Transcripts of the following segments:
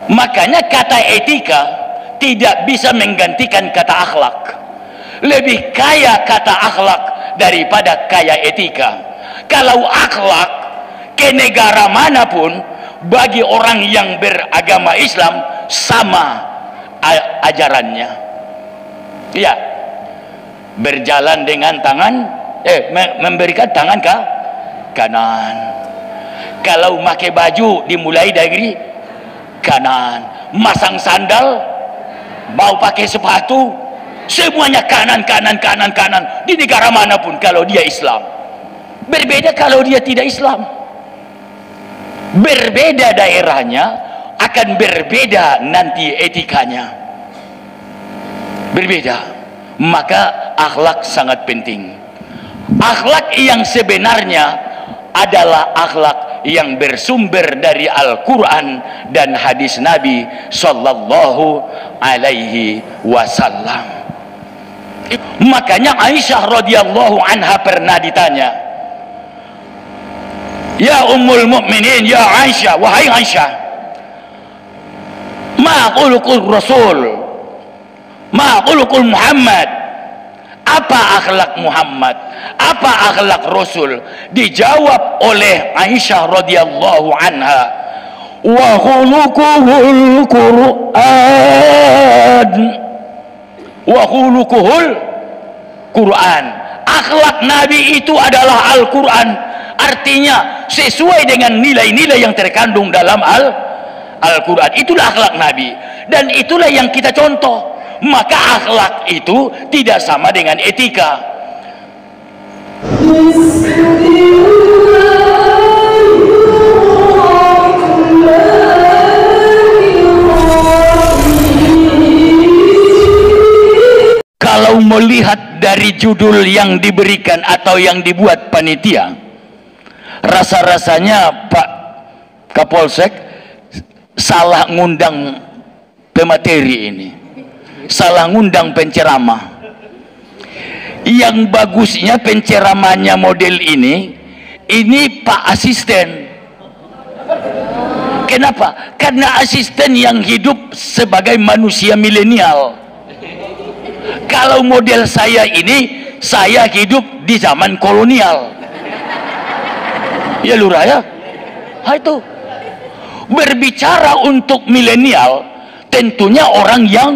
Makanya kata etika tidak bisa menggantikan kata akhlak. Lebih kaya kata akhlak daripada kaya etika. Kalau akhlak ke negara manapun bagi orang yang beragama Islam sama ajarannya. Ya, berjalan dengan tangan memberikan tangan ke kanan. Kalau pakai baju dimulai dari kanan, masang sandal, mau pakai sepatu, semuanya kanan kanan kanan kanan di negara manapun kalau dia Islam. Berbeda kalau dia tidak Islam. Berbeda daerahnya akan berbeda nanti etikanya. Berbeda. Maka akhlak sangat penting. Akhlak yang sebenarnya adalah akhlak yang bersumber dari Al-Quran dan hadis Nabi Sallallahu Alaihi Wasallam. Makanya Aisyah radhiyallahu anha pernah ditanya, ya Ummul Mukminin, ya Aisyah, wahai Aisyah, ma khuluqul Rasul, ma khuluqul Muhammad, apa akhlak Muhammad, apa akhlak Rasul? Dijawab oleh Aisyah radhiyallahu anha, wa khuluquhul Quran, wa khuluquhul Quran. Akhlak Nabi itu adalah Al-Quran. Artinya sesuai dengan nilai-nilai yang terkandung dalam Al-Quran. Itulah akhlak Nabi, dan itulah yang kita contoh. Maka akhlak itu tidak sama dengan etika. Kalau melihat dari judul yang diberikan atau yang dibuat panitia, rasa-rasanya Pak Kapolsek salah ngundang pemateri ini, salah ngundang penceramah. Yang bagusnya penceramahnya model ini Pak asisten. Kenapa? Karena asisten yang hidup sebagai manusia milenial. Kalau model saya ini, saya hidup di zaman kolonial. Ya lurah ya. Itu berbicara untuk milenial, tentunya orang yang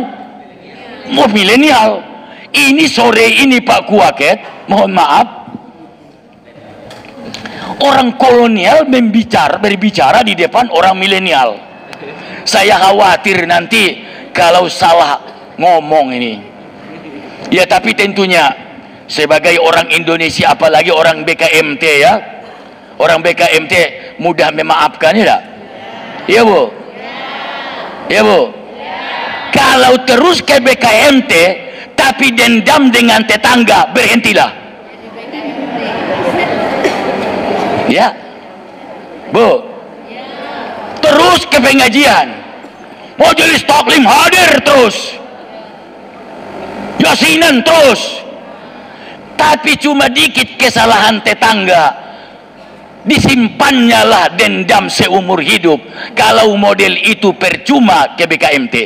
mau milenial. Ini sore ini Pak Kuaket, mohon maaf, orang kolonial berbicara di depan orang milenial. Saya khawatir nanti kalau salah ngomong ini. Ya, tapi tentunya sebagai orang Indonesia, apalagi orang BKMT ya, orang BKMT mudah memaafkan ya tak? Ya Bu, ya Bu. Kalau terus ke BKMT tapi dendam dengan tetangga, berhentilah. Ya Bu, terus ke pengajian, majelis taklim hadir terus, yasinan terus, tapi cuma dikit kesalahan tetangga, disimpannya lah dendam seumur hidup. Kalau model itu percuma ke BKMT,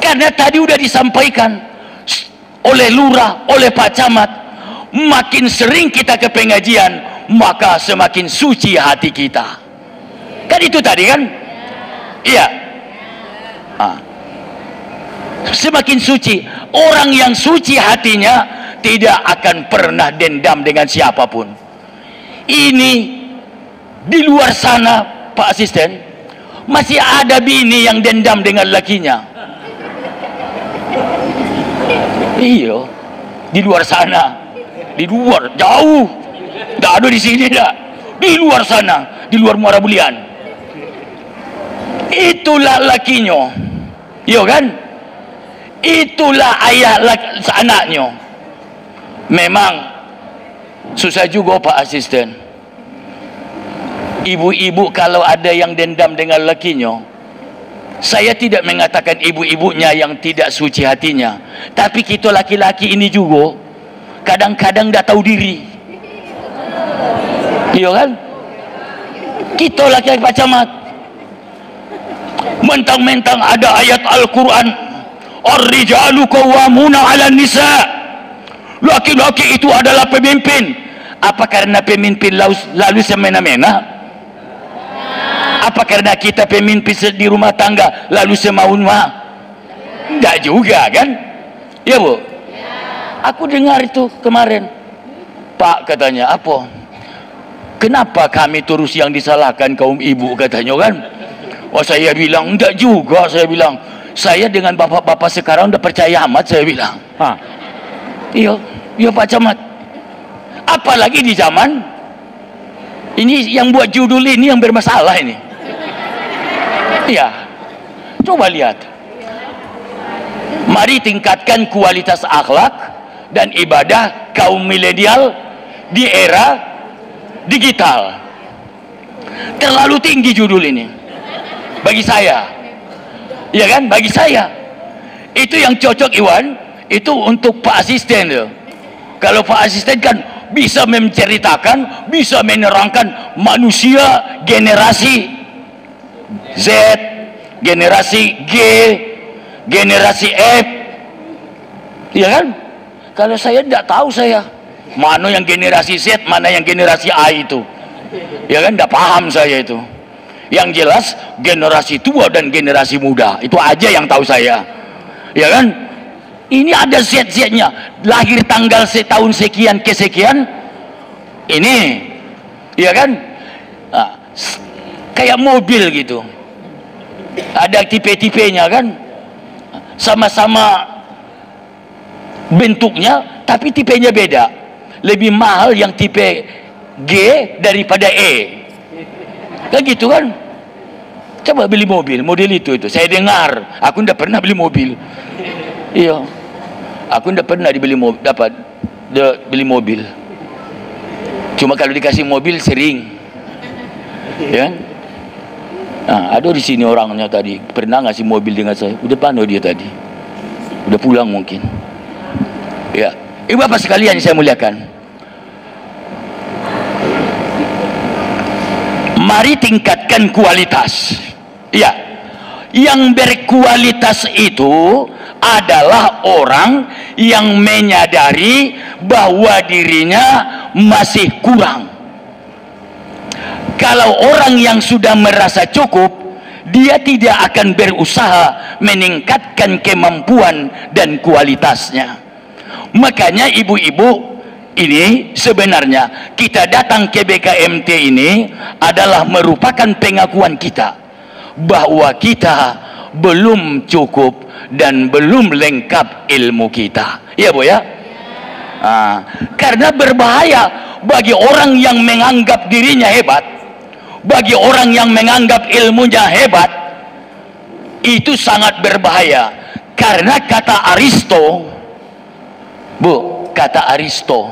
karena tadi udah disampaikan oleh lurah, oleh Pak Camat, makin sering kita ke pengajian, maka semakin suci hati kita. Kan itu tadi kan? Iya. Semakin suci. Orang yang suci hatinya tidak akan pernah dendam dengan siapapun. Ini di luar sana Pak Asisten, masih ada bini yang dendam dengan lakinya. Iya, di luar sana, di luar jauh, tidak ada di sini dah. Di luar sana, di luar Muara Bulian. Itulah lakinya, iya kan? Itulah ayah anaknya. Memang susah juga Pak Asisten. Ibu-ibu kalau ada yang dendam dengan lakinya, saya tidak mengatakan ibu-ibunya yang tidak suci hatinya, tapi kita laki-laki ini juga kadang-kadang tidak tahu diri. Iya kan? Kita laki-laki Pak Camat, Mentang-mentang ada ayat Al-Quran, ar-rijalu qawwamuna 'alan nisa, laki-laki itu adalah pemimpin. Apa karena pemimpin lalu semena-mena? Apa karena kita pemimpin di rumah tangga lalu semau-mau? Tidak juga kan? Ya Bu? Aku dengar itu kemarin. Pak katanya, apa? Kenapa kami terus yang disalahkan kaum ibu katanya kan? Oh saya bilang, enggak juga, saya bilang. Saya dengan bapak-bapak sekarang udah percaya amat, saya bilang. Iya Pak Camat. Apalagi di zaman ini yang buat judul ini yang bermasalah ini. Iya. Coba lihat. Mari tingkatkan kualitas akhlak dan ibadah kaum milenial di era digital. Terlalu tinggi judul ini bagi saya. Ya kan, bagi saya itu yang cocok Iwan itu untuk Pak Asisten tuh. Kalau Pak Asisten kan bisa menceritakan, bisa menerangkan manusia generasi Z, generasi G, generasi F, ya kan? Kalau saya tidak tahu saya mana yang generasi Z, mana yang generasi A itu, ya kan? Tidak paham saya itu. Yang jelas generasi tua dan generasi muda itu aja yang tahu saya, ya kan? Ini ada Z-nya, lahir tanggal setahun sekian kesekian, ini, ya kan? Nah, kayak mobil gitu, ada tipe-tipenya kan, sama-sama bentuknya tapi tipenya beda. Lebih mahal yang tipe G daripada E, kayak gitu kan. Coba beli mobil model itu saya dengar. Aku tidak pernah beli mobil. Iya, aku tidak pernah beli mobil. Cuma kalau dikasih mobil sering, ya. Nah, ada di sini orangnya tadi pernah ngasih mobil dengan saya. Udah pano dia tadi, udah pulang mungkin. Ya, ibu bapak sekalian saya muliakan, mari tingkatkan kualitas. Ya, yang berkualitas itu adalah orang yang menyadari bahwa dirinya masih kurang. Kalau orang yang sudah merasa cukup, dia tidak akan berusaha meningkatkan kemampuan dan kualitasnya. Makanya ibu-ibu, ini sebenarnya kita datang ke BKMT ini adalah merupakan pengakuan kita bahwa kita belum cukup dan belum lengkap ilmu kita. Ya Bu ya? Karena berbahaya bagi orang yang menganggap dirinya hebat, bagi orang yang menganggap ilmunya hebat, itu sangat berbahaya. Karena kata Aristo, Bu, kata Aristo,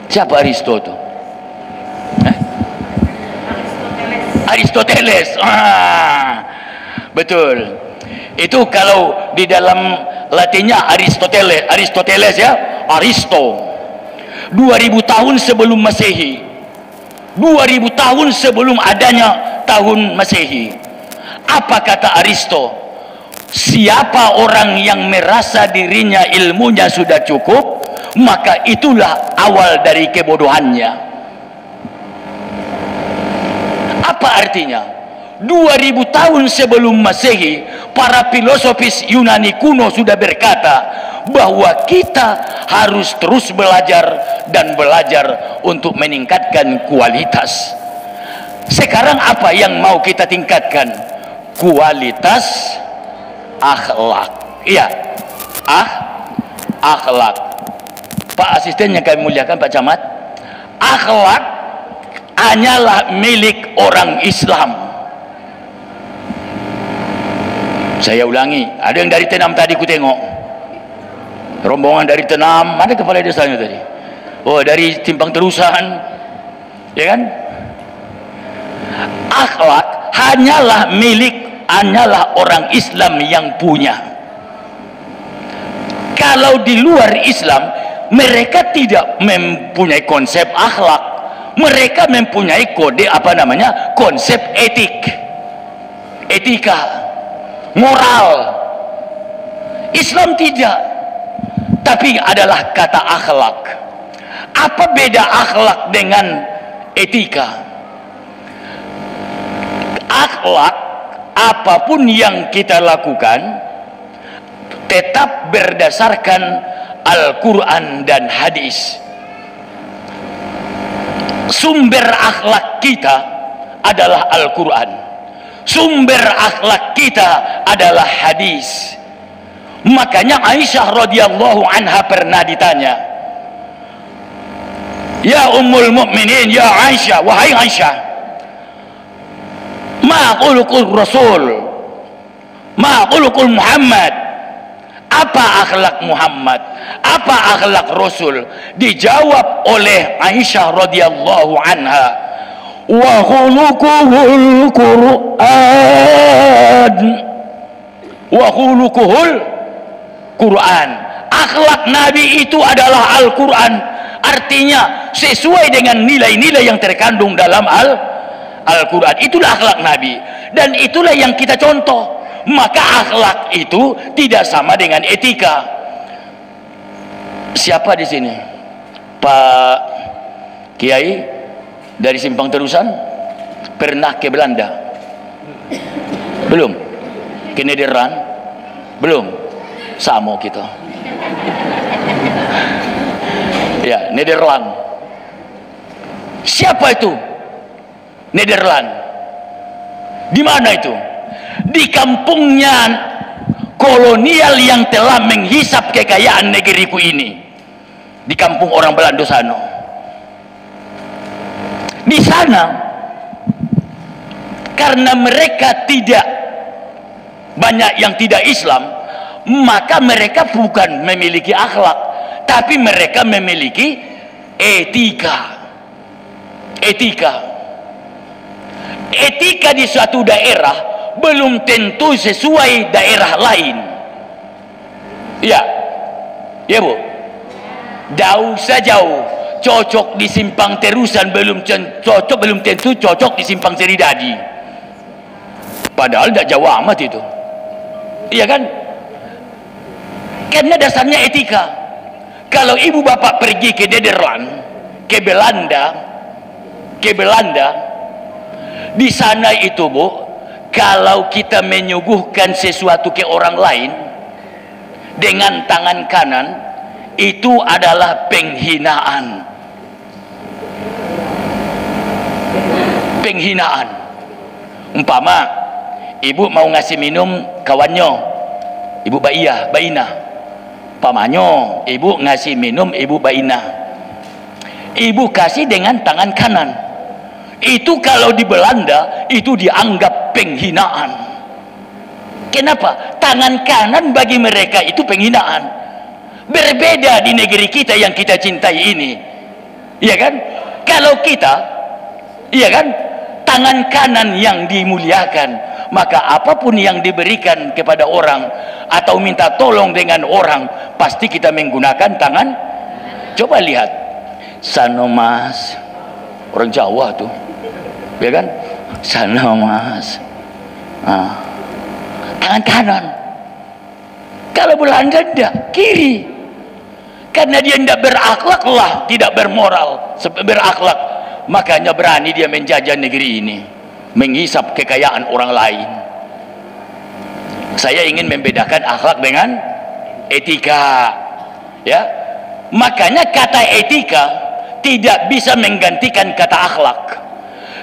siapa Aristo itu? Aristoteles. Betul. Itu kalau di dalam Latinnya Aristoteles ya, Aristo. 2000 tahun sebelum Masehi. 2000 tahun sebelum adanya tahun Masehi. Apa kata Aristo? Siapa orang yang merasa dirinya ilmunya sudah cukup, maka itulah awal dari kebodohannya. Apa artinya? 2000 tahun sebelum Masehi, para filosofis Yunani kuno sudah berkata bahwa kita harus terus belajar dan belajar untuk meningkatkan kualitas. Sekarang apa yang mau kita tingkatkan? Kualitas akhlak. Iya, akhlak. Pak Asisten yang kami muliakan, Pak Camat, akhlak hanyalah milik orang Islam. Saya ulangi, ada yang dari Tenam tadi ku tengok, rombongan dari Tenam, mana kepala desanya tadi? Oh, dari Simpang Terusan, ya kan? Akhlak hanyalah orang Islam yang punya. Kalau di luar Islam, mereka tidak mempunyai konsep akhlak. Mereka mempunyai kode konsep etik. etika, moral. Islam tidak, tapi adalah kata akhlak. Apa beda akhlak dengan etika? Akhlak, apapun yang kita lakukan tetap berdasarkan Al-Quran dan hadis. Sumber akhlak kita adalah Al-Quran, sumber akhlak kita adalah hadis. Makanya Aisyah radhiyallahu anha pernah ditanya, ya Ummul Mukminin, ya Aisyah, wahai Aisyah, ma khuluqul Rasul, ma khuluqul Muhammad, apa akhlak Muhammad, apa akhlak Rasul? Dijawab oleh Aisyah radhiyallahu anha, wa khuluquhul Quran, wa khuluquhul Quran. Akhlak Nabi itu adalah Al-Quran. Artinya sesuai dengan nilai-nilai yang terkandung dalam Al-Quran. Itulah akhlak Nabi, dan itulah yang kita contoh. Maka akhlak itu tidak sama dengan etika. Siapa di sini? Pak Kiai dari Simpang Terusan pernah ke Belanda? Belum? Ke Nederland? Belum? Sama kita. Ya, Nederland. Siapa itu? Nederland. Di mana itu? Di kampungnya kolonial yang telah menghisap kekayaan negeriku ini. Di kampung orang Belanda sana. Di sana, karena mereka tidak banyak yang tidak Islam, maka mereka bukan memiliki akhlak, tapi mereka memiliki etika. Etika di suatu daerah belum tentu sesuai daerah lain. Ya, ya Bu. Jauh sejauh cocok di Simpang Terusan belum cocok, belum tentu cocok di Simpang Seridadi. Padahal tidak jauh amat itu. Iya kan? Karena dasarnya etika. Kalau ibu bapak pergi ke Nederland, ke Belanda, di sana itu Bu, kalau kita menyuguhkan sesuatu ke orang lain dengan tangan kanan, itu adalah penghinaan. Penghinaan. Umpama ibu mau ngasih minum kawannya, ibu Baina. Pamanyo, ibu ngasih minum ibu Baina, ibu kasih dengan tangan kanan. Itu kalau di Belanda itu dianggap penghinaan. Kenapa? Tangan kanan bagi mereka itu penghinaan. Berbeda di negeri kita yang kita cintai ini, iya kan? Kalau kita, iya kan, tangan kanan yang dimuliakan, maka apapun yang diberikan kepada orang atau minta tolong dengan orang, pasti kita menggunakan tangan. Coba lihat sana Mas, orang Jawa tuh, ya kan, sana Mas, tangan kanan. Kalau Belanda tidak, kiri, karena dia tidak berakhlak lah, tidak bermoral, berakhlak, makanya berani dia menjajah negeri ini, menghisap kekayaan orang lain. Saya ingin membedakan akhlak dengan etika, ya. Makanya kata etika tidak bisa menggantikan kata akhlak.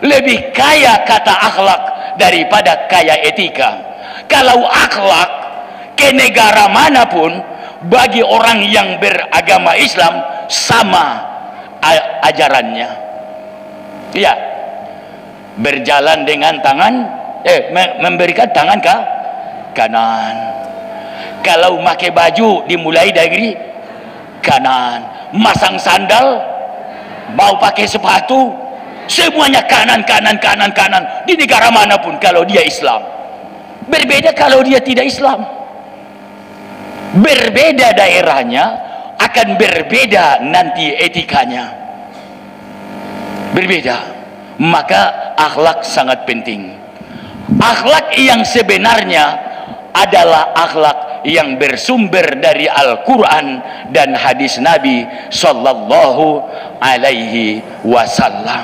Lebih kaya kata akhlak daripada kaya etika. Kalau akhlak ke negara manapun, bagi orang yang beragama Islam sama ajarannya. Ya, berjalan dengan tangan, memberikan tangan ke kanan. Kalau pakai baju dimulai dari kanan, masang sandal, mau pakai sepatu, semuanya kanan. Di negara manapun kalau dia Islam. Berbeda kalau dia tidak Islam. Berbeda daerahnya, akan berbeda nanti etikanya. Berbeda. Maka akhlak sangat penting. Akhlak yang sebenarnya adalah akhlak yang bersumber dari Al-Quran dan hadis Nabi Sallallahu Alaihi Wasallam.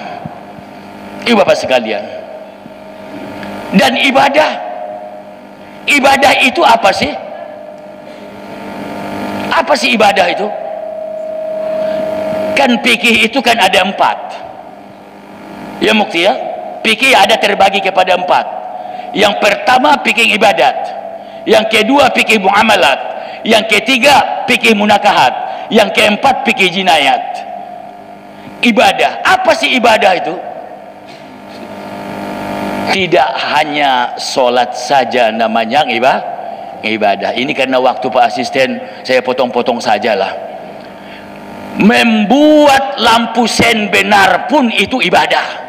Ibu bapak sekalian, dan ibadah itu apa sih? Apa sih ibadah itu? Kan fikih itu kan ada 4 ya Mukti ya. Fikih ada terbagi kepada 4. Yang pertama fikih ibadat, yang kedua fikih muamalat, yang ketiga fikih munakahat, yang keempat fikih jinayat. Ibadah, apa sih ibadah itu? Tidak hanya sholat saja namanya ibadah. Ini karena waktu Pak Asisten saya potong-potong sajalah. Membuat lampu sen benar pun itu ibadah.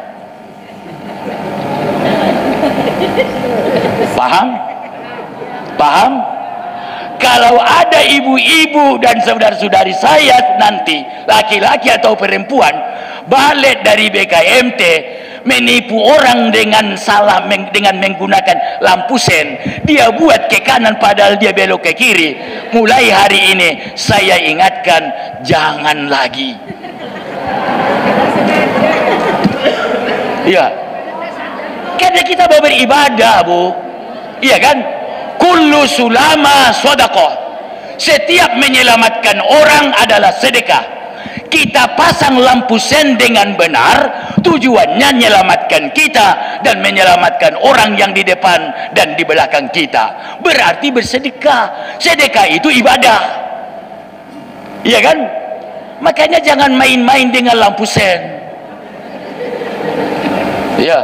Paham? Kalau ada ibu-ibu dan saudara-saudari saya nanti, laki-laki atau perempuan, balik dari BKMT menipu orang dengan salah, dengan menggunakan lampu sen, dia buat ke kanan padahal dia belok ke kiri, mulai hari ini saya ingatkan, jangan lagi. Iya, karena kita mau beribadah, Bu. Iya kan? Kullu sulama sedekah. Setiap menyelamatkan orang adalah sedekah. Kita pasang lampu sen dengan benar, tujuannya menyelamatkan kita dan menyelamatkan orang yang di depan dan di belakang kita. Berarti bersedekah. Sedekah itu ibadah. Iya kan? Makanya jangan main-main dengan lampu sen. Iya,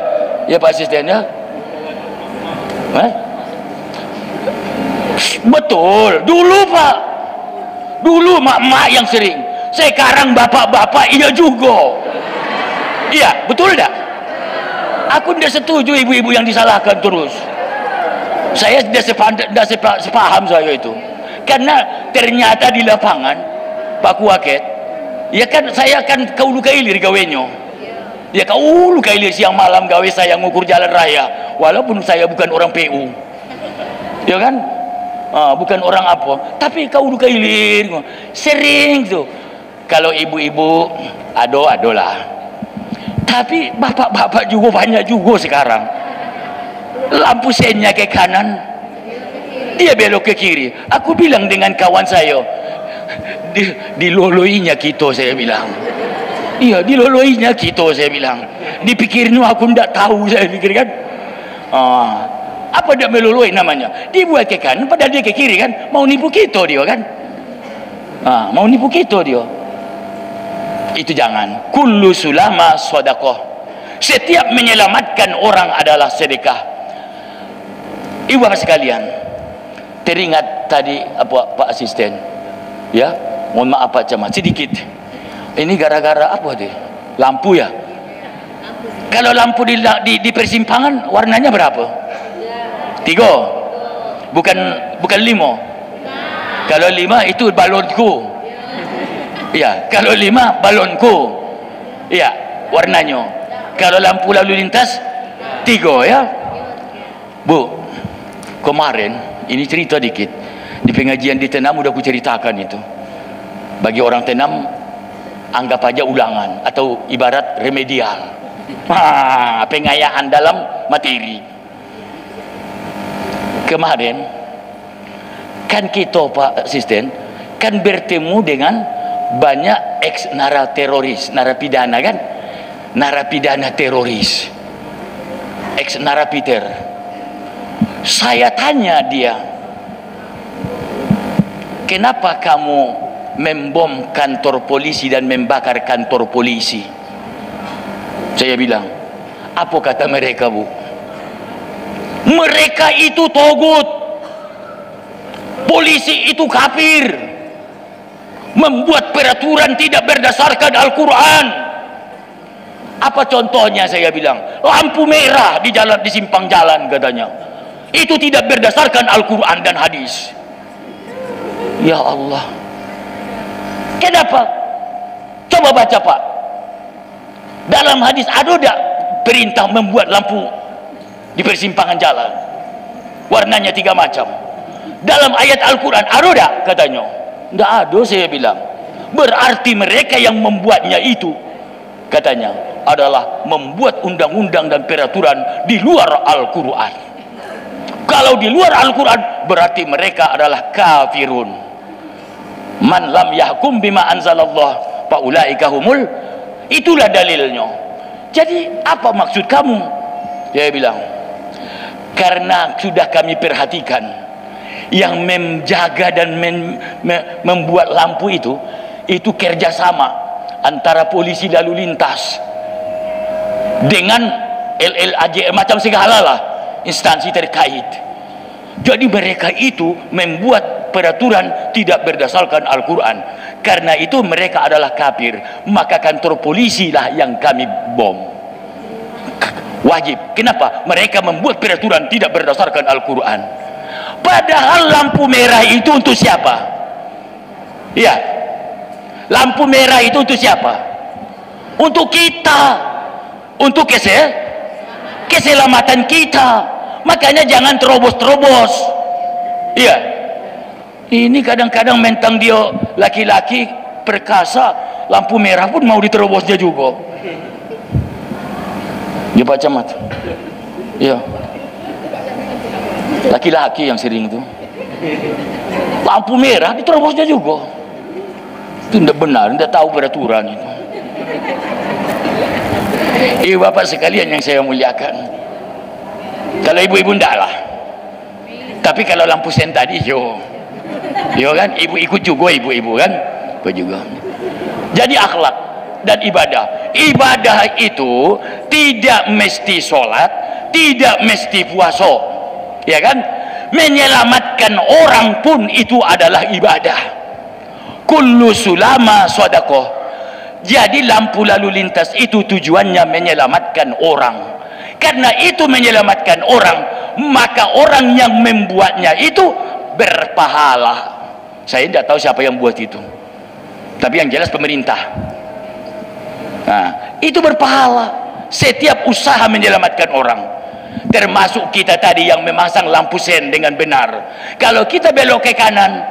ya Pak Asisten ya. Betul, dulu Pak, dulu mak-mak yang sering, sekarang bapak-bapak iya juga. Iya, betul tak? Aku tidak setuju ibu-ibu yang disalahkan terus. Saya tidak sepaham saya itu, karena ternyata di lapangan Pak Kuaket, ya kan saya kan kaulu kailir gawenyo. Ya kaulu kailir siang malam gawe saya ngukur jalan raya, walaupun saya bukan orang PU. Ya kan? Bukan orang apa, tapi kau udah kailir sering tuh. Kalau ibu-ibu ado lah, tapi bapak-bapak juga banyak juga sekarang. Lampu sennya ke kanan, dia belok ke kiri. Aku bilang dengan kawan saya, diloloinya kita, saya bilang. Iya, diloloinya kita, saya bilang. Dipikirnya aku ndak tahu, saya pikir kan. Apa dia melului namanya, dibuat ke kanan padahal dia ke kiri kan, mau nipu kita dia kan, mau nipu kita dia. Itu jangan. Kullu sulama sedekah. Setiap menyelamatkan orang adalah sedekah. Ibu bapak sekalian, teringat tadi apa Pak Asisten ya, mohon maaf Pak Camat sedikit, ini gara-gara apa deh, lampu ya. Kalau lampu di persimpangan warnanya berapa? 3, bukan 5. Kalau 5 itu balonku. Iya, kalau 5 balonku. Iya, warnanya. Kalau lampu lalu lintas 3 ya. Bu, kemarin ini cerita dikit. Di pengajian di Tenam udah aku ceritakan itu. Bagi orang Tenam anggap aja ulangan atau ibarat remedial. Pengayaan dalam materi. Kemarin kan kita Pak Asisten kan bertemu dengan banyak ex narapidana kan, narapidana teroris, ex narapiter. Saya tanya dia, kenapa kamu membom kantor polisi dan membakar kantor polisi? Saya bilang, apa kata mereka, Bu? Mereka itu togut, polisi itu kafir, membuat peraturan tidak berdasarkan Al-Quran. Apa contohnya? Saya bilang, lampu merah di jalan, di simpang jalan katanya, itu tidak berdasarkan Al-Quran dan hadis. Ya Allah, kenapa? Coba baca Pak, dalam hadis ada tidak perintah membuat lampu di persimpangan jalan. Warnanya 3 macam. Dalam ayat Al-Quran ada tak katanya? Tidak ada, saya bilang. Berarti mereka yang membuatnya itu katanya adalah membuat undang-undang dan peraturan di luar Al-Quran. Kalau di luar Al-Quran berarti mereka adalah kafirun. Man lam yahkum bima anzalallah faulaika humul. Itulah dalilnya. Jadi apa maksud kamu? Dia bilang, karena sudah kami perhatikan yang menjaga dan membuat lampu itu kerjasama antara polisi lalu lintas dengan LLAJ macam segala lah instansi terkait. Jadi mereka itu membuat peraturan tidak berdasarkan Al-Quran. Karena itu mereka adalah kafir. Maka kantor polisi lah yang kami bom. Wajib. Kenapa? Mereka membuat peraturan tidak berdasarkan Al-Quran. Padahal lampu merah itu untuk siapa? Ya, lampu merah itu untuk siapa? Untuk kita, untuk keselamatan kita. Makanya jangan terobos-terobos. Iya. Ini kadang-kadang mentang dia laki-laki perkasa, lampu merah pun mau diterobos dia juga. Dia baca mata. Iya. Laki-laki yang sering itu. Lampu merah diterobos dia juga. Itu tidak benar, tidak tahu peraturan itu. Bapak sekalian yang saya muliakan. Kalau ibu-ibu enggak lah. Tapi kalau lampu sen tadi yo kan, ibu ikut juga, ibu-ibu kan ikut juga. Jadi akhlak dan ibadah. Ibadah itu tidak mesti sholat, tidak mesti puasa, ya kan? Menyelamatkan orang pun itu adalah ibadah. Kullu sulama sadaqah. Jadi lampu lalu lintas itu tujuannya menyelamatkan orang. Karena itu menyelamatkan orang, maka orang yang membuatnya itu berpahala. Saya tidak tahu siapa yang buat itu, tapi yang jelas pemerintah. Nah, itu berpahala. Setiap usaha menyelamatkan orang, termasuk kita tadi yang memasang lampu sen dengan benar. Kalau kita belok ke kanan,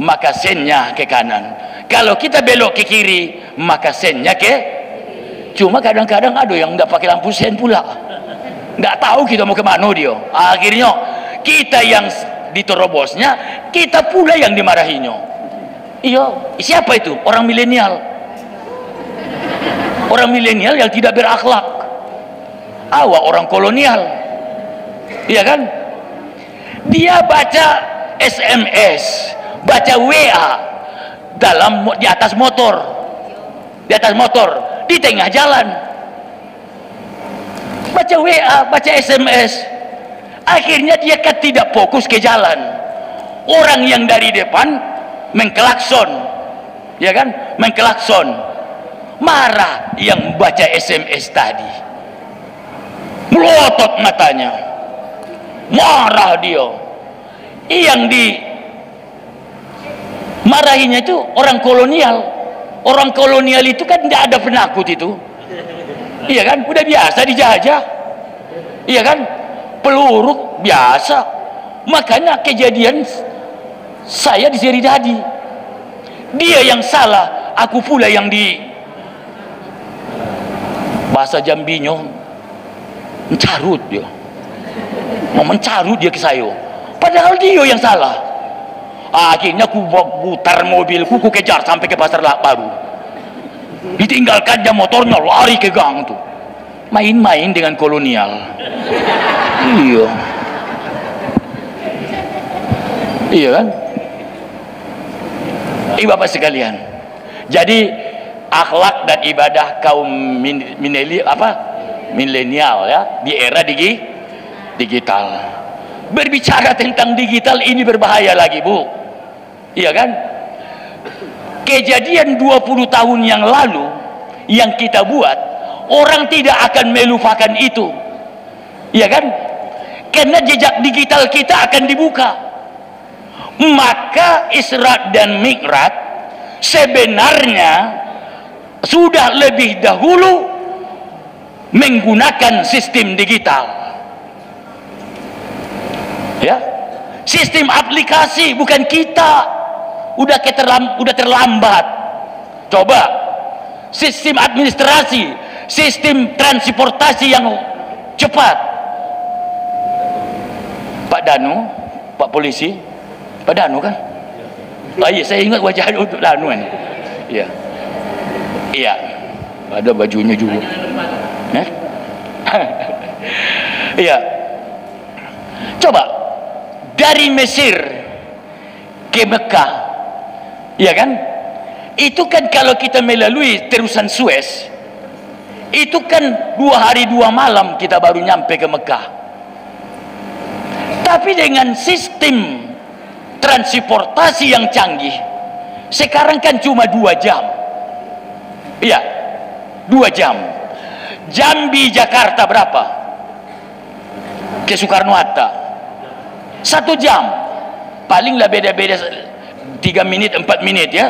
maka sennya ke kanan. Kalau kita belok ke kiri, maka sennya ke. Cuma kadang-kadang ada yang tidak pakai lampu sen pula. Nggak tahu kita mau kemana dia. Akhirnya kita yang diterobosnya, kita pula yang dimarahinya. Iya, siapa itu? Orang milenial. Orang milenial yang tidak berakhlak. Awak orang kolonial. Iya kan? Dia baca SMS, baca WA di atas motor. Di atas motor, di tengah jalan. Baca WA, baca SMS. Akhirnya dia kan tidak fokus ke jalan. Orang yang dari depan mengklakson, ya kan? Mengklakson. Marah yang baca SMS tadi. Melotot matanya. Marah dia. Yang di marahinya itu orang kolonial. Orang kolonial itu kan tidak ada penakut itu. Iya kan, udah biasa dijajah. Iya kan, peluru biasa. Makanya kejadian saya di Seri Dadi, dia yang salah, aku pula yang di bahasa Jambinya mencarut dia, mau mencarut dia ke saya, padahal dia yang salah. Akhirnya aku putar mobilku, ku kejar sampai ke Pasar Baru. Ditinggalkan dia motornya, lari ke gang tuh. Main-main dengan kolonial. Iya. Iya kan? Bapak sekalian. Jadi akhlak dan ibadah kaum milenial ya di era digital. Berbicara tentang digital ini berbahaya lagi, Bu. Iya kan? Kejadian 20 tahun yang lalu yang kita buat, orang tidak akan melupakan itu. Iya kan? Karena jejak digital kita akan dibuka. Maka Isra dan Mi'raj sebenarnya sudah lebih dahulu menggunakan sistem digital. Ya, sistem aplikasi, bukan kita. Udah terlambat. Coba sistem administrasi, sistem transportasi yang cepat. Pak Danu, Pak Polisi, Pak Danu kan? Oh iya, saya ingat wajah untuk Danu kan. Iya, iya, ada bajunya juga. Iya, coba dari Mesir ke Mekah, iya kan? Itu kan kalau kita melalui terusan Suez, itu kan 2 hari 2 malam kita baru nyampe ke Mekah. Tapi dengan sistem transportasi yang canggih, sekarang kan cuma 2 jam. Iya, 2 jam. Jambi Jakarta berapa? Ke Soekarno-Hatta 1 jam, palinglah beda-beda 3 menit 4 menit ya.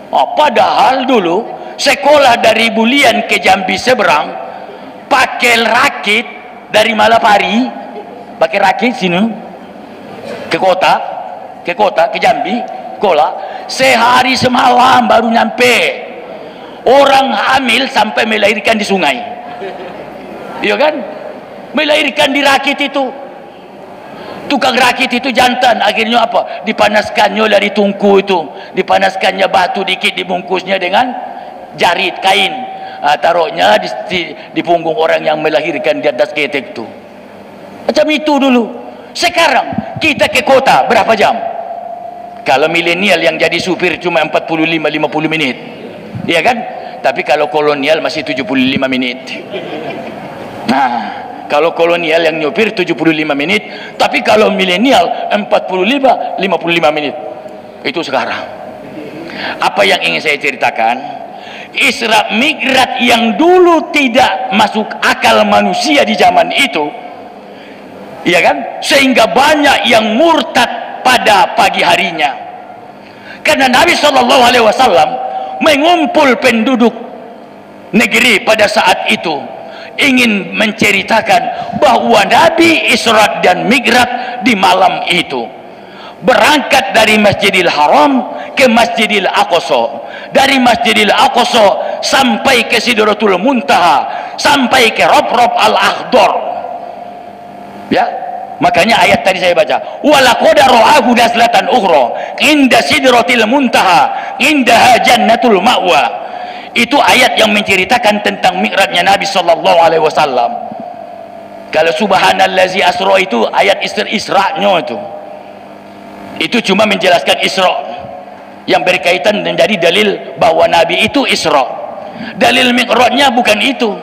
Padahal dulu sekolah dari Bulian ke Jambi seberang pakai rakit dari Malapari, pakai rakit sini ke kota ke Jambi sekolah, sehari semalam baru nyampe. Orang hamil sampai melahirkan di sungai, iya kan? Melahirkan di rakit itu. Tukang rakit itu jantan, akhirnya apa? Dipanaskannya dari tungku itu, dipanaskannya batu dikit, dibungkusnya dengan jarit kain, taruhnya di punggung orang yang melahirkan di atas ketek itu. Macam itu dulu. Sekarang kita ke kota berapa jam? Kalau milenial yang jadi supir cuma 45-50 menit, iya kan? Tapi kalau kolonial masih 75 menit. Nah, kalau kolonial yang nyopir 75 menit, tapi kalau milenial 45-55 menit. Itu sekarang. Apa yang ingin saya ceritakan? Isra Mi'raj yang dulu tidak masuk akal manusia di zaman itu, iya kan? Sehingga banyak yang murtad pada pagi harinya. Karena Nabi SAW mengumpul penduduk negeri pada saat itu, ingin menceritakan bahwa Nabi Isra dan Mi'raj di malam itu berangkat dari Masjidil Haram ke Masjidil Aqsa, dari Masjidil Aqsa sampai ke Sidratul Muntaha, sampai ke Rob-Rob Al-Akhdar. Ya, makanya ayat tadi saya baca, walaqad ra'ahu nazlatan ukhra inda Sidratil Muntaha indaha jannatul ma'wa. Itu ayat yang menceritakan tentang mi'rajnya Nabi sallallahu alaihi wasallam. Kalau subhanallazi asra itu ayat Isra-nya itu cuma menjelaskan Isra yang berkaitan dan jadi dalil bahwa Nabi itu Isra. Dalil mi'rajnya bukan itu.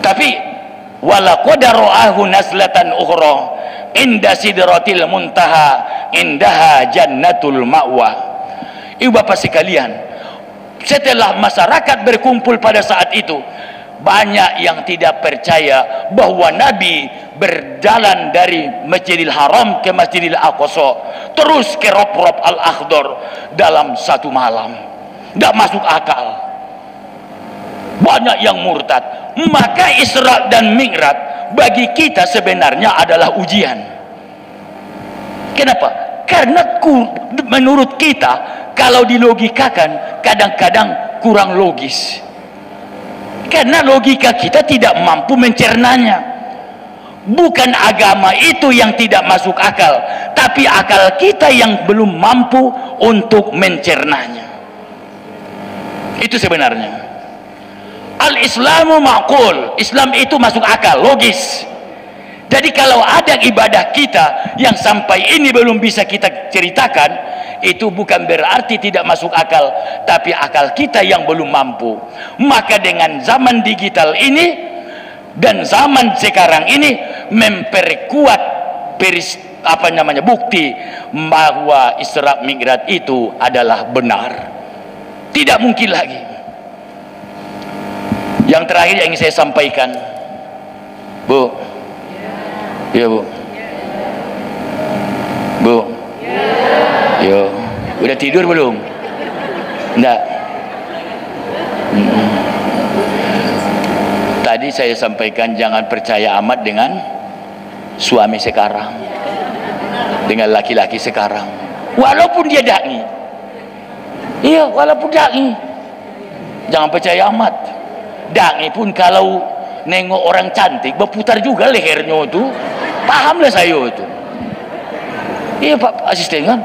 Tapi walaqad ra'ahu nazlatan ukhra inda sidratil muntaha indaha jannatul ma'wa. Ibu bapak sekalian, setelah masyarakat berkumpul pada saat itu, banyak yang tidak percaya bahwa Nabi berjalan dari Masjidil Haram ke Masjidil Aqsa terus ke Rob-Rob Al-Akhdar dalam 1 malam. Tidak masuk akal. Banyak yang murtad. Maka Isra dan Mi'raj bagi kita sebenarnya adalah ujian. Kenapa? Karena menurut kita, kalau dilogikakan kadang-kadang kurang logis. Karena logika kita tidak mampu mencernanya. Bukan agama itu yang tidak masuk akal, tapi akal kita yang belum mampu untuk mencernanya. Itu sebenarnya. Al-Islamu ma'qul. Islam itu masuk akal, logis. Jadi kalau ada ibadah kita yang sampai ini belum bisa kita ceritakan, itu bukan berarti tidak masuk akal, tapi akal kita yang belum mampu. Maka dengan zaman digital ini dan zaman sekarang ini memperkuat bukti bahwa Isra Mi'raj itu adalah benar. Tidak mungkin lagi. Yang terakhir yang ingin saya sampaikan, Bu. Ya, Bu. Bu. Yo, udah tidur belum? Enggak. Tadi saya sampaikan jangan percaya amat dengan suami sekarang dengan laki-laki sekarang, walaupun dia dai. Iya, walaupun dai, jangan percaya amat. Dai pun kalau nengok orang cantik berputar juga lehernya itu. Pahamlah saya itu. Iya Pak Asisten kan,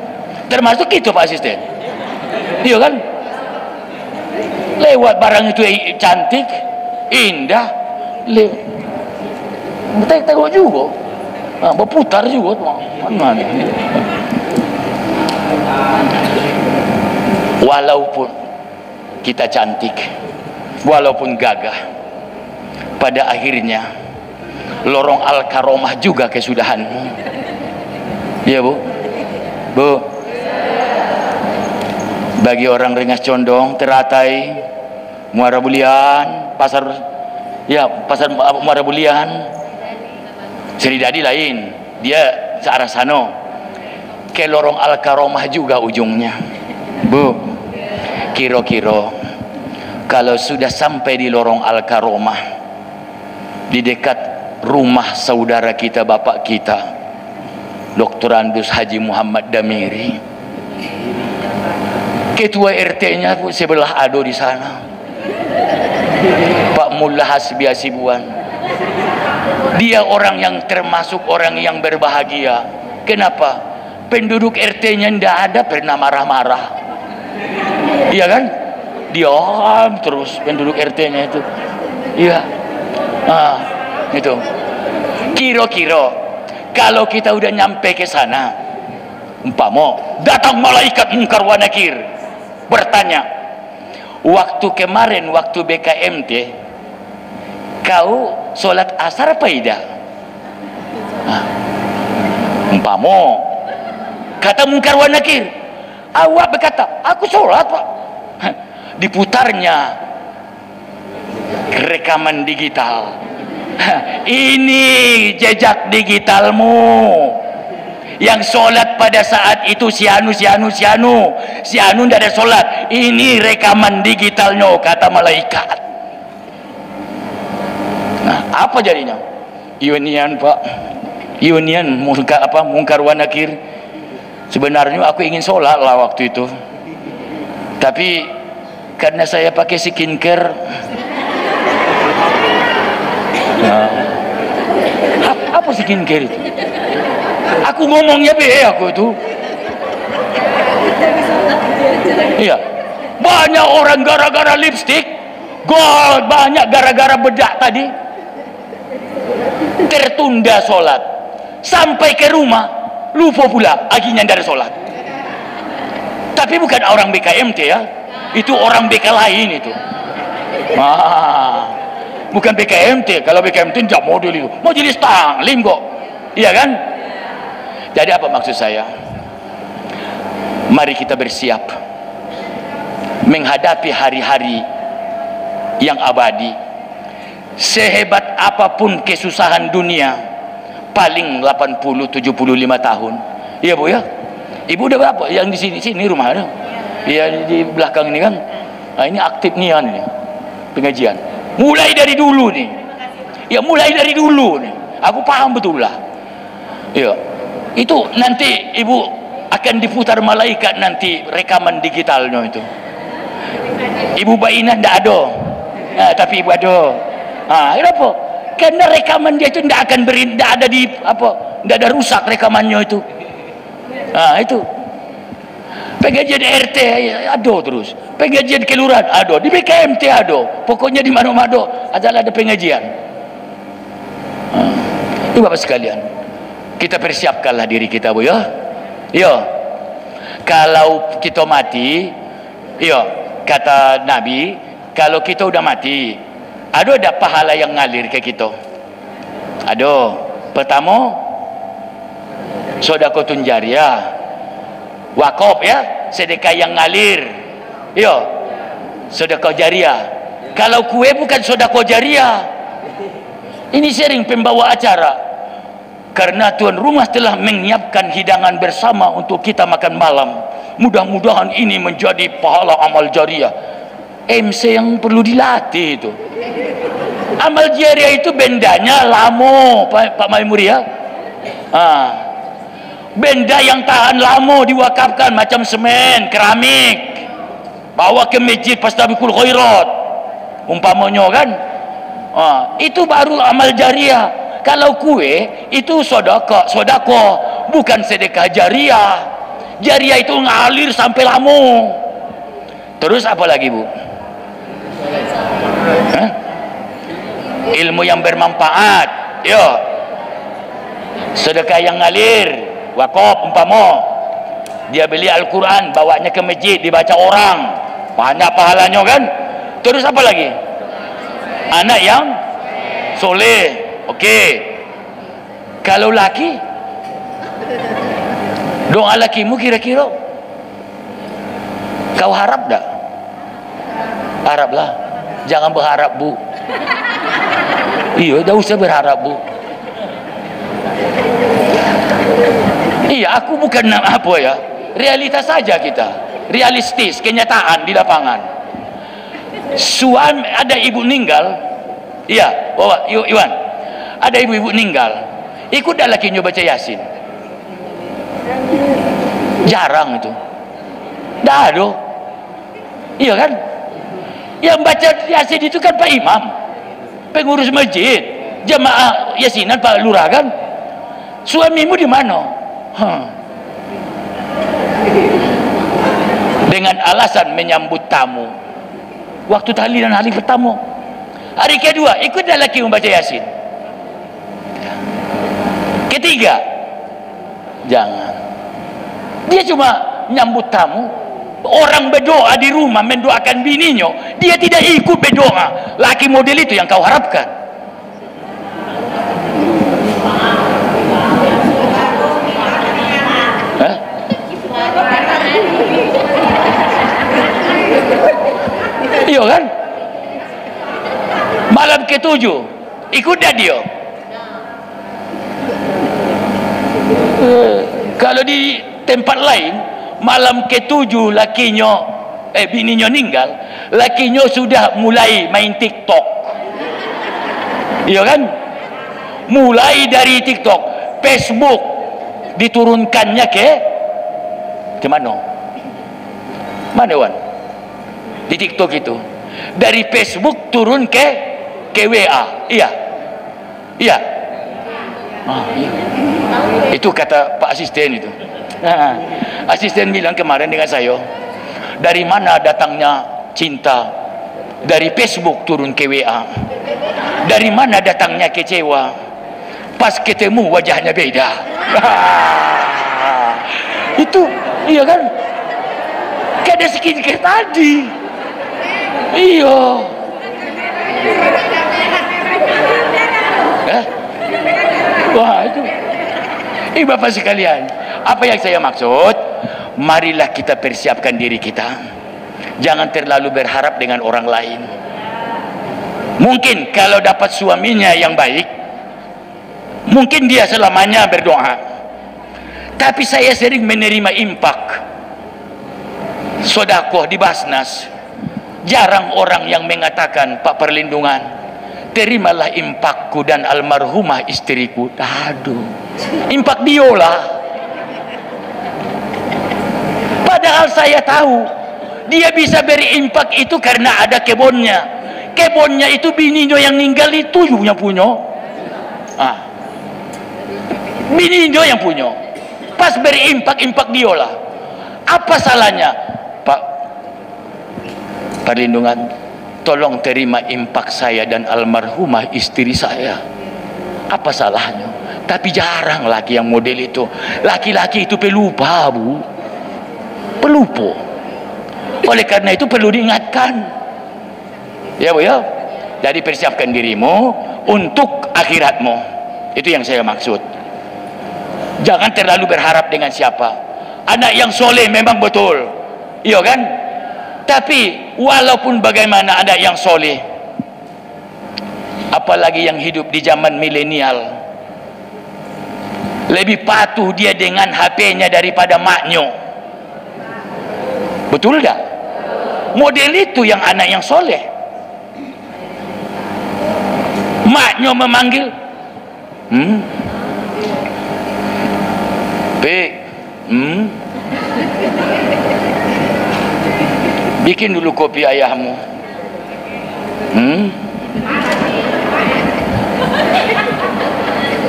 termasuk itu Pak Asisten. Iya kan, lewat barang itu cantik, indah, tengok juga, berputar juga tuh. Walaupun kita cantik, walaupun gagah, pada akhirnya lorong al-karomah juga kesudahanmu. Iya Bu, Bu. Bagi orang Rengas Condong, Teratai, Muara Bulian, pasar Muara Bulian, Seridadi lain, dia searah sano, ke lorong al-karomah juga ujungnya. Bu, kira-kira kalau sudah sampai di lorong al-karomah, di dekat rumah saudara kita, bapak kita Dr. Andus Haji Muhammad Damiri, ketua RT-nya sebelah ado di sana, Pak Mullah Hasbi Hasibuan. Dia orang yang termasuk orang yang berbahagia. Kenapa? Penduduk RT-nya tidak ada pernah marah-marah. Iya kan? Diam terus penduduk RT-nya itu. Iya. Itu. Kira-kira kalau kita udah nyampe ke sana, umpama datang malaikat mungkar wa nakir bertanya, waktu kemarin waktu BKMT kau sholat asar apa tidak? Umpama kata mungkar wa nakir, awak berkata aku sholat Pak. Diputarnya rekaman digital. Ini jejak digitalmu yang sholat pada saat itu si anu tidak ada sholat. Ini rekaman digitalnya, kata malaikat. Nah, apa jadinya? Union Pak, union mungkar wa nakir. Sebenarnya aku ingin sholat lah waktu itu, tapi karena saya pakai skincare, apa skincare itu? Aku ngomongnya aku itu. Iya, banyak orang gara-gara lipstick, banyak gara-gara bedak tadi tertunda sholat, sampai ke rumah lupa pula akhirnya dari sholat. Tapi bukan orang BKMT ya, itu orang BK lain itu. Bukan BKMT. Kalau BKMT tidak model itu, mau jadi taklim kok, iya kan? Jadi apa maksud saya? Mari kita bersiap menghadapi hari-hari yang abadi. Sehebat apapun kesusahan dunia, paling 80-75 tahun. Iya Bu ya? Ibu udah berapa? Yang di sini rumahnya? Iya, di belakang ini kan. Nah, ini aktif nih ini pengajian. Mulai dari dulu nih. Ya mulai dari dulu nih. Aku paham betul lah. Iya. Itu nanti Ibu akan diputar malaikat nanti rekaman digitalnya itu. Ibu Baina ndak ada. Nah, tapi Ibu ada. Kenapa? Karena rekaman dia itu ndak akan ndak ada di ndak ada rusak rekamannya itu. Itu. Pengajian RT ada terus, pengajian kelurahan ada, di BKMT ada, pokoknya di mana-mana adalah ada pengajian. Itu Bapak sekalian, kita persiapkanlah diri kita Bu ya. Yo, kalau kita mati, yo kata Nabi, kalau kita udah mati, ada pahala yang ngalir ke kita. Ada. Pertama, sedekah jariyah, wakaf ya, sedekah yang ngalir. Yo, sedekah jariyah. Kalau kue bukan sedekah jariyah. Ini sering pembawa acara, karena tuan rumah telah menyiapkan hidangan bersama untuk kita makan malam. Mudah-mudahan ini menjadi pahala amal jariyah. MC yang perlu dilatih itu. Amal jariyah itu bendanya lama Pak Maimuri ya. Benda yang tahan lama diwakafkan, macam semen, keramik, bawa ke masjid Fastabiqul Khairat umpamanya kan. Itu baru amal jariah. Kalau kue itu sedekah, bukan sedekah jariah. Jariah itu ngalir sampai lama. Terus apa lagi, Bu? Ilmu yang bermanfaat, yo. Sedekah yang ngalir, wakaf umpama. Dia beli Al-Quran, bawanya ke masjid, dibaca orang, banyak pahalanya kan. Terus apa lagi? Anak yang soleh. Okey. Kalau laki, doa lakimu kira-kira kau harap tak? Haraplah. Jangan berharap, Bu. Iya, dah usah berharap, Bu. Iya, aku bukan apa ya, realitas saja kita, realistis, kenyataan di lapangan. Suami ada ibu meninggal, iya, bawa Iwan, ada ibu-ibu meninggal, ikut dah lakinya baca Yasin. Jarang itu, dah ada, iya kan? Yang baca Yasin itu kan Pak Imam, pengurus masjid, jamaah Yasinan Pak Lurah kan. Suamimu di mana? Dengan alasan menyambut tamu, waktu tahlilan hari pertama, hari kedua ikut dah laki membaca Yasin, ketiga jangan. Dia cuma menyambut tamu. Orang berdoa di rumah mendoakan bininya, dia tidak ikut berdoa. Laki model itu yang kau harapkan. Iya kan? Malam ke-7 ikut dah dia. Kalau di tempat lain, malam ke-7 lakinya bininya meninggal, lakinya sudah mulai main TikTok. Iya kan? Mulai dari TikTok, Facebook diturunkannya ke mana? Mana, Wan? Di TikTok itu. Dari Facebook turun ke WA. Iya. Iya. Iya. Itu kata Pak Asisten itu. Asisten bilang kemarin dengan saya, dari mana datangnya cinta? Dari Facebook turun ke WA. Dari mana datangnya kecewa? Pas ketemu wajahnya beda. Itu, iya kan? Kada sedikit tadi. Iya. Wah, itu. Bapak sekalian, apa yang saya maksud? Marilah kita persiapkan diri kita. Jangan terlalu berharap dengan orang lain. Mungkin kalau dapat suaminya yang baik, mungkin dia selamanya berdoa. Tapi saya sering menerima impak, sedekah di Basnas. Jarang orang yang mengatakan, Pak Perlindungan, terimalah impakku dan almarhumah istriku. Aduh, impak diolah. Padahal saya tahu dia bisa beri impak itu karena ada kebunnya. Kebunnya itu bininya yang meninggal itu yang punya. Bininya yang punya. Pas beri impak diolah. Apa salahnya? Pak Perlindungan, tolong terima impak saya dan almarhumah istri saya. Apa salahnya? Tapi jarang laki yang model itu. Laki-laki itu pelupa, Bu. Pelupa. Oleh karena itu perlu diingatkan. Ya, Bu ya. Jadi persiapkan dirimu untuk akhiratmu. Itu yang saya maksud. Jangan terlalu berharap dengan siapa. Anak yang soleh memang betul. Iya kan? Tapi walaupun bagaimana anak yang soleh, apalagi yang hidup di zaman milenial, lebih patuh dia dengan HP-nya daripada maknya. Betul tak? Model itu yang anak yang soleh. Maknya memanggil, Pik, bikin dulu kopi ayahmu.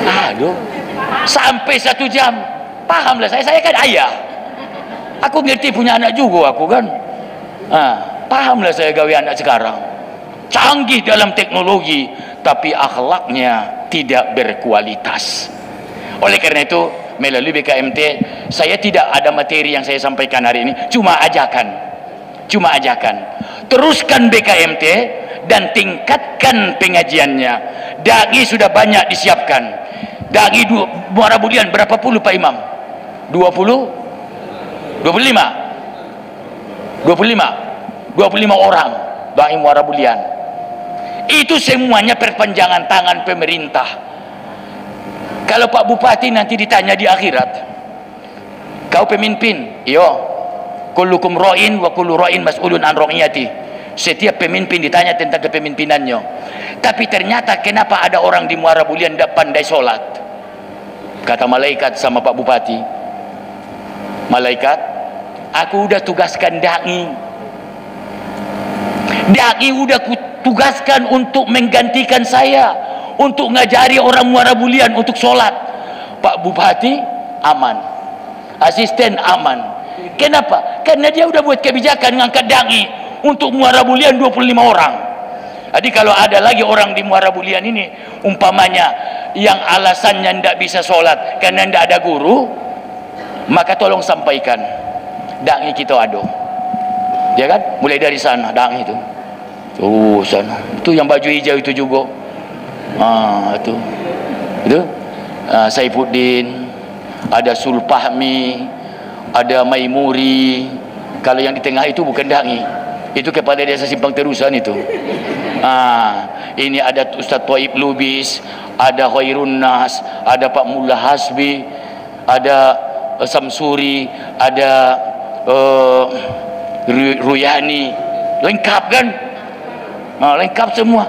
Aduh, sampai 1 jam. Pahamlah saya kan ayah. Aku ngerti punya anak juga aku kan. Pahamlah saya gawe anak sekarang. Canggih dalam teknologi, tapi akhlaknya tidak berkualitas. Oleh karena itu, melalui BKMT, saya tidak ada materi yang saya sampaikan hari ini, cuma ajakan. Teruskan BKMT dan tingkatkan pengajiannya. Dai sudah banyak disiapkan. Dai Muara Bulian berapa puluh Pak Imam? 25 orang dai Muara Bulian. Itu semuanya perpanjangan tangan pemerintah. Kalau Pak Bupati nanti ditanya di akhirat, kau pemimpin? Iyo. Kullukum ra'in wa kullu ra'in mas'ulun an ra'iyati. Setiap pemimpin ditanya tentang kepemimpinannya. Tapi ternyata kenapa ada orang di Muara Bulian tidak pandai sholat? Kata malaikat sama Pak Bupati, malaikat, aku udah tugaskan dai udah tugaskan untuk menggantikan saya, untuk ngajari orang Muara Bulian untuk sholat. Pak Bupati aman, asisten aman. Kenapa? Karena dia udah buat kebijakan ngangkat dai untuk Muara Bulian 25 orang. Jadi kalau ada lagi orang di Muara Bulian ini umpamanya yang alasannya tidak bisa sholat karena tidak ada guru, maka tolong sampaikan dai kita ada, ya kan? Mulai dari sana dai itu sana, itu yang baju hijau itu juga, itu Saifuddin, ada Sulpahmi, ada Maimuri. Kalau yang di tengah itu bukan dai, itu kepada desa Simpang Terusan itu. Ini ada Ustaz Thaib Lubis, ada Khairun Nas, ada Pak Mullah Hasbi, ada Samsuri, ada Ruyani, lengkap kan? Lengkap semua.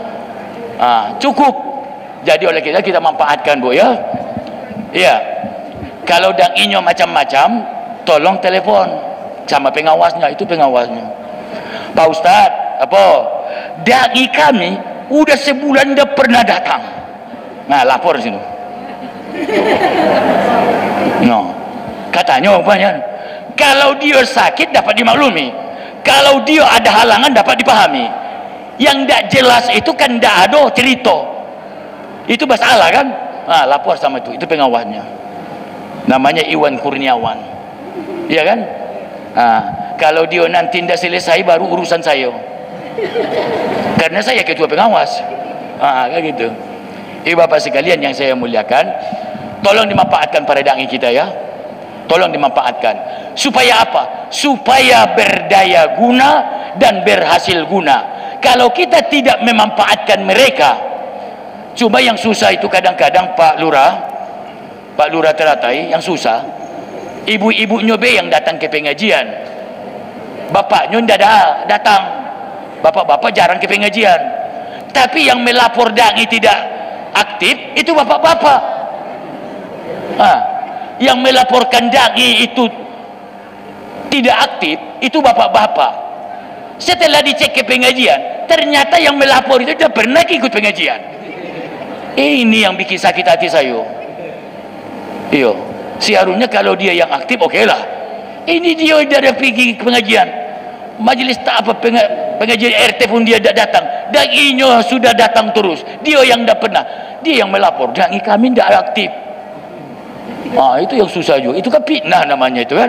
Cukup. Jadi oleh kita manfaatkan, Bu, ya. Iya. Kalau dai-nya macam-macam, tolong telepon sama pengawasnya, itu pengawasnya. Pak Ustaz, apa? Dai kami udah sebulan udah pernah datang. Lapor sini. Katanya apanya? Kalau dia sakit dapat dimaklumi, kalau dia ada halangan dapat dipahami. Yang tidak jelas itu kan tidak ada cerita. Itu masalah kan? Lapor sama itu pengawasnya. Namanya Iwan Kurniawan. Iya kan? Kalau dia nanti tidak selesai baru urusan saya. Karena saya ketua pengawas. Kayak gitu. Bapak sekalian yang saya muliakan, tolong dimanfaatkan pada dai kita, ya. Tolong dimanfaatkan. Supaya apa? Supaya berdaya guna dan berhasil guna. Kalau kita tidak memanfaatkan mereka, cuma yang susah itu kadang-kadang Pak Lurah Teratai yang susah, ibu-ibunya yang datang ke pengajian, bapaknya tidak datang, bapak-bapak jarang ke pengajian. Tapi yang melapor dai tidak aktif itu bapak-bapak. Yang melaporkan dai itu tidak aktif itu bapak-bapak. Setelah dicek ke pengajian, ternyata yang melapor itu tidak pernah ikut pengajian. Ini yang bikin sakit hati saya. Iya, seharusnya kalau dia yang aktif, oke lah. Ini dia dari pergi ke pengajian, majelis tak apa pengajian RT pun dia tidak datang. Dai-nya sudah datang terus, dia yang tidak pernah. Dia yang melapor, dai kami tidak aktif. Itu yang susah juga. Itu kan fitnah namanya itu kan.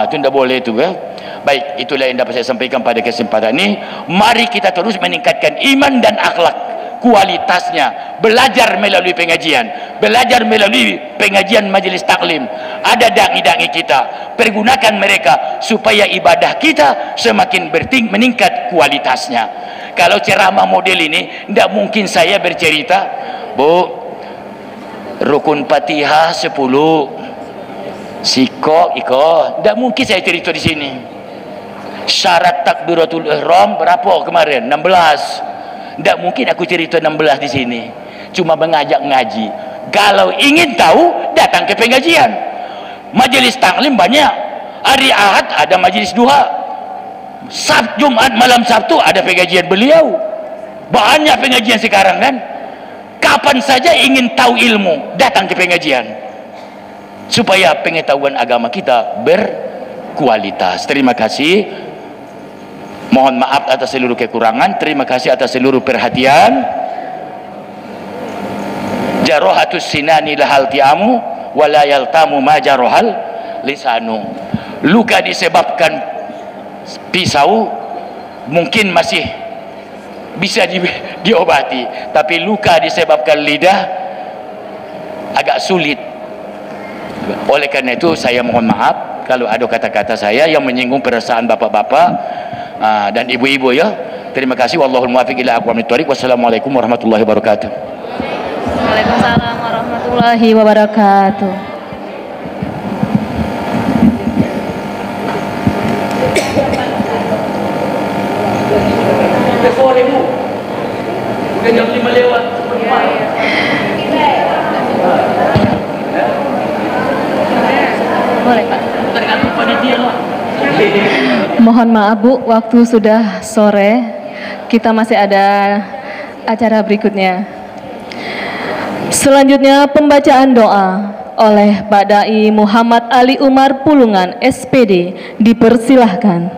Itu tidak boleh itu, ya. Baik, itulah yang dapat saya sampaikan pada kesempatan ini. Mari kita terus meningkatkan iman dan akhlak, kualitasnya. Belajar melalui pengajian, belajar melalui pengajian majelis taklim. Ada dai-dai kita, pergunakan mereka supaya ibadah kita semakin meningkat kualitasnya. Kalau ceramah model ini, tidak mungkin saya bercerita, Bu, rukun Fatihah 10, sikok iko, tidak mungkin saya cerita di sini. Syarat takbiratul ihram berapa kemarin? 16. Tidak mungkin aku cerita 16 di sini. Cuma mengajak ngaji. Kalau ingin tahu, datang ke pengajian. Majelis taklim banyak. Hari Ahad ada majelis duha. Jumat malam Sabtu ada pengajian beliau. Banyak pengajian sekarang kan. Kapan saja ingin tahu ilmu, datang ke pengajian. Supaya pengetahuan agama kita berkualitas. Terima kasih. Mohon maaf atas seluruh kekurangan. Terima kasih atas seluruh perhatian. Jarohatus sinani lahal tiamu walayal tamu majarohal lisanu. Luka disebabkan pisau mungkin masih bisa diobati, tapi luka disebabkan lidah agak sulit. Oleh karena itu saya mohon maaf kalau ada kata-kata saya yang menyinggung perasaan bapak-bapak dan ibu-ibu ya. Terima kasih. Wallahul muwaffiq ila aqwamit thoriq. Wassalamualaikum warahmatullahi wabarakatuh. Waalaikumsalam warahmatullahi wabarakatuh. Sore Bu, udah jam 5 lewat. Boleh Pak. Tergantung panitia lah. Mohon maaf Bu, waktu sudah sore. Kita masih ada acara berikutnya. Selanjutnya pembacaan doa oleh Pak Dai Muhammad Ali Umar Pulungan SPD. Dipersilahkan.